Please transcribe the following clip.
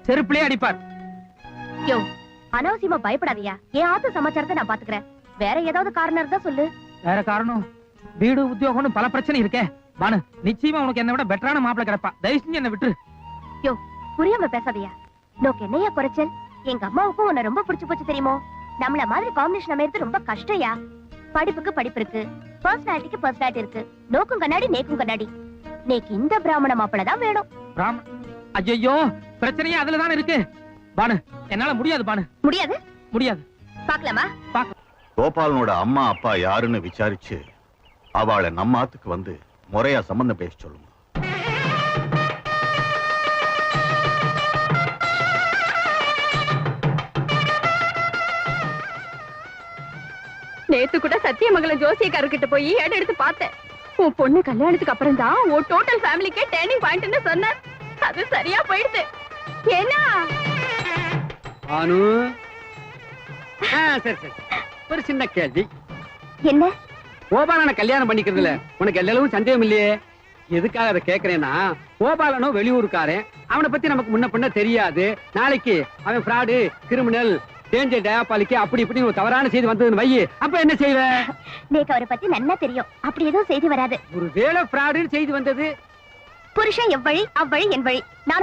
செருப்புலயே அடிப்பார். யோ, அனாவசியமா பயப்படாதயா. என் ஆத்து சமாச்சாரத்தை நான் பாத்துக்கிறேன். வேற ஏதாவது காரணம் இருந்தா சொல்லு. வேற காரணம்? வீடு உத்தியோகம்னு பல பிரச்சனை இருக்கே பானு. நிச்சயமா உனக்கு என்ன விட பெட்டரான மாப்பிளை கிடப்பா. தயவு செஞ்சு என்ன விட்டுரு. யோ, புரியாம பேசாதயா. நோக்கு என்னையா குறைச்சல்? எங்க அம்மாவுக்கும் உன்னை ரொம்ப பிடிச்சு போச்சு தெரியுமோ? நம்மள மாதிரி காம்பினேஷன் அமையறது ரொம்ப கஷ்டயா. படிப்புக்கு படிப்பு இருக்கு, பர்சனாலிட்டிக்கு பர்சனாலிட்டி இருக்கு. நோக்கும் கண்ணாடி நேக்கும் கண்ணாடி. நேக்கு இந்த பிராமண மாப்பிளை தான் வேணும். ஐயோ, பிரச்சனையே அதுலதான் இருக்கு பானு. என்னால முடியாது பானு. முடியாது? முடியாது. பாக்கலாமா? கோபாலனோட அம்மா அப்பா யாருன்னு விசாரிச்சு அவளை நம்ம ஆத்துக்கு வந்து முறையா சம்பந்தம் பேச சொல்லுங்க. நேத்து கூட சத்தியமங்கலம் ஜோசியக்காரர்கிட்ட போய் இடம் எடுத்து பார்த்தேன். உன் பொண்ணு கல்யாணத்துக்கு அப்புறம் தான் உன் டோட்டல் ஃபேமிலிக்கே டேர்னிங் பாயிண்ட்னு சொன்னார். அது சரியா போயிடுது. ஏன்னா அனு, சரி சரி, ஒரு சின்ன கேள்வி. என்ன? கோபாலனை கல்யாணம் பண்ணிக்கிறதுல உனக்கு எல்லாரும் சந்தேகம் இல்லையே? எதுக்காக அதை கேக்குறேன்னா, கோபாலனோ வெளியூருக்காரன், அவனை பத்தி நமக்கு முன்ன பின்ன தெரியாது. நாளைக்கு அவன் ஃப்ராடு, கிரிமினல், டேஞ்சர் டயாபாலிக்கு அப்படி இப்படி ஒரு தவறான செய்தி வந்ததுன்னு வையி, அப்ப என்ன செய்வ? நேக்கு அவரை பத்தி நல்லா தெரியும். அப்படி எதுவும் செய்தி வராது. ஒரு வேளை ஃப்ராடுன்னு செய்தி வந்தது, புருஷன் எவ்வழி அவ்வழி என் வழி. நான்